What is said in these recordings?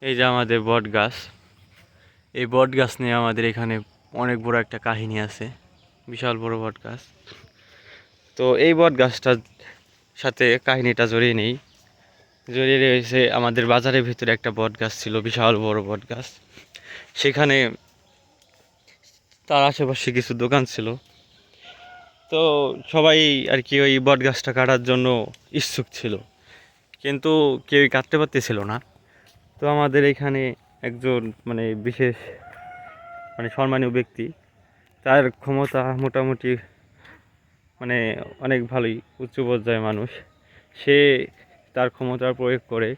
এই যে আমাদের বট গাছ। এই বট গাছ নিয়ে আমাদের এখানে অনেক বড় একটা কাহিনী আছে, বিশাল বড় বট গাছ। তো এই বট গাছটার সাথে কাহিনীটা জড়িয়ে নেই। জড়িয়ে রয়েছে আমাদের বাজারের ভিতরে একটা বট গাছ ছিল, বিশাল বড় বট গাছ। সেখানে তার আশেপাশে কিছু দোকান ছিল। তো সবাই আর কি ওই বট গাছটা কাটার জন্য ইচ্ছুক ছিল, কিন্তু কেউই কাটতে পারতেছিল না। তো আমাদের এখানে একজন বিশেষ সম্মানীয় ব্যক্তি, তার ক্ষমতা মোটামুটি মানে অনেক ভালোই, উচ্চ পর্যায়ের মানুষ। সে তার ক্ষমতার প্রয়োগ করে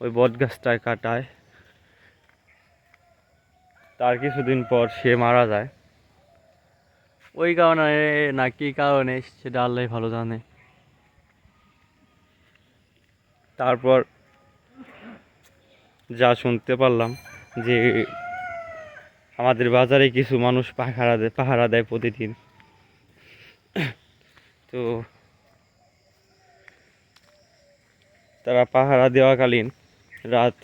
ওই বট গাছটায় কাটায়। তার কিছুদিন পর সে মারা যায়। ওই কারণে না কি কারণে সেটা আল্লাহ ভালো জানে। তারপর যা শুনতে পারলাম যে আমাদের বাজারে কিছু মানুষ পাহারা দেয় প্রতিদিন। তো তারা পাহারা দেওয়াকালীন রাত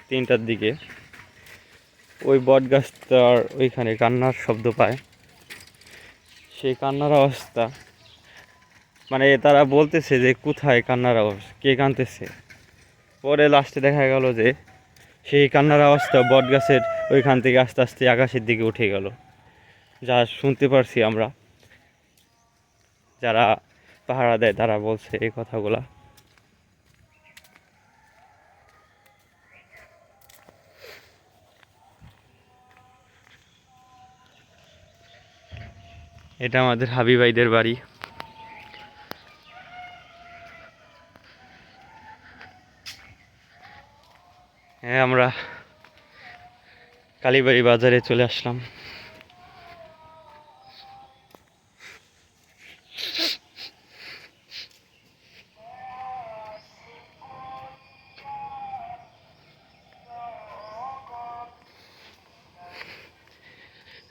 3টার দিকে ওই বট গাছটার ওইখানে কান্নার শব্দ পায়। সেই কান্নার অবস্থা তারা বলতেছে যে কোথায় কান্নার আওয়াজ, কে কাঁদতেছে। পরে লাস্টে দেখা গেল যে সেই কান্নার আওয়াজটা বট গাছের ওইখান থেকে আস্তে আস্তে আকাশের দিকে উঠে গেল, যা শুনতে পারছি আমরা। যারা পাহারা দেয় তারা বলছে এই কথাগুলা। এটা আমাদের হাবিবাইদের বাড়ি। হ্যাঁ, আমরা কালীবাড়ি বাজারে চলে আসলাম।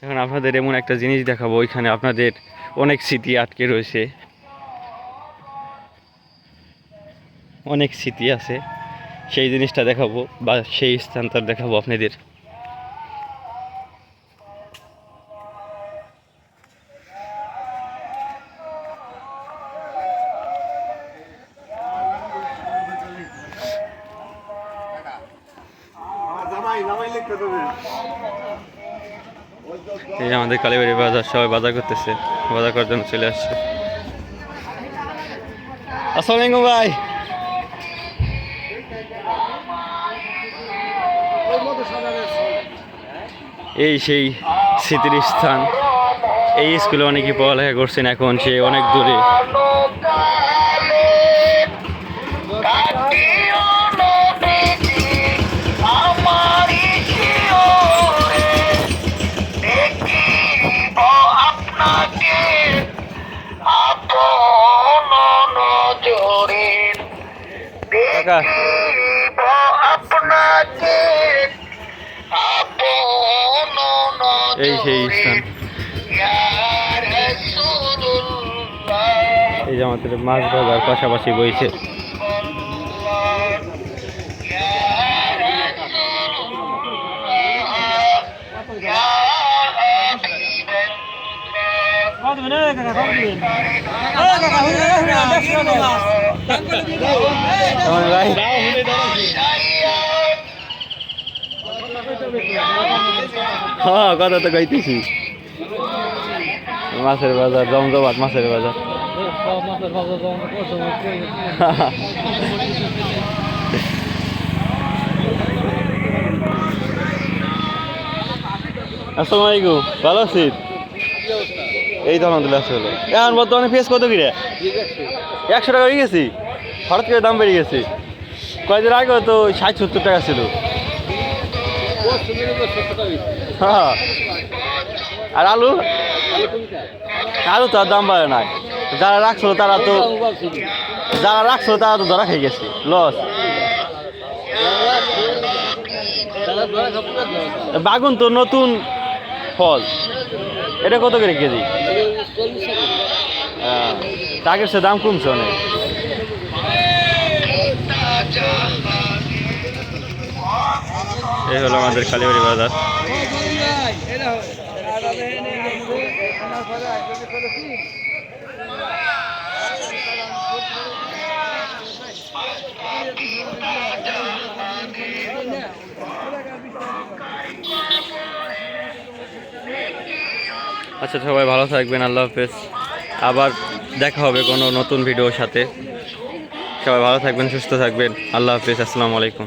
এখন আপনাদের এমন একটা জিনিস দেখাবো, ওইখানে আপনাদের অনেক স্মৃতি আটকে রয়েছে, অনেক স্মৃতি আছে। সেই জিনিসটা দেখাবো বা সেই স্থানটা দেখাবো আপনাদের। এই আমাদের কালীবাড়ি বাজার, সবাই বাজার করতেছে, বাজার করার জন্য চলে আসছে। আসসালামু আলাইকুম ভাই। এই সেই স্মৃতির স্থান। এই স্কুলে অনেকেই পড়ালেখা করছেন, এখন সে অনেক দূরে। এই সেই স্থান। এই যে আমাদের মাছ বাজার পাশাপাশি বইছে। হ্যাঁ, কথা তো কইতেছি। মাছের বাজার, জমজমাট মাছের বাজার। আসসালামু আলাইকুম, ভালো আছিস? এই তো আলহামদুলিল্লাহ। আসলে এখন বর্তমানে পেঁয়াজ কত কিরে? 100 টাকা হয়ে গেছি। হঠাৎ করে দাম বেড়ে গেছে। কয়েকদিন আগে তো 60-70 টাকা ছিল। হ্যাঁ, আর আলু তো আর দাম বাড়ে নাই। যারা রাখছিল তারা তো ধরা খেয়ে গেছে, লস। বাগুন তো নতুন ফল, এটা কত করে কেজি? আগের সে দাম কমছে অনেক। এই হলো আমাদের কালীবাড়ি বাজার। আচ্ছা, সবাই ভালো থাকবেন, আল্লাহ হাফেজ। আবার দেখা হবে কোনো নতুন ভিডিওর সাথে। সবাই ভালো থাকবেন, সুস্থ থাকবেন, আল্লাহ হাফেজ, আসসালামু আলাইকুম।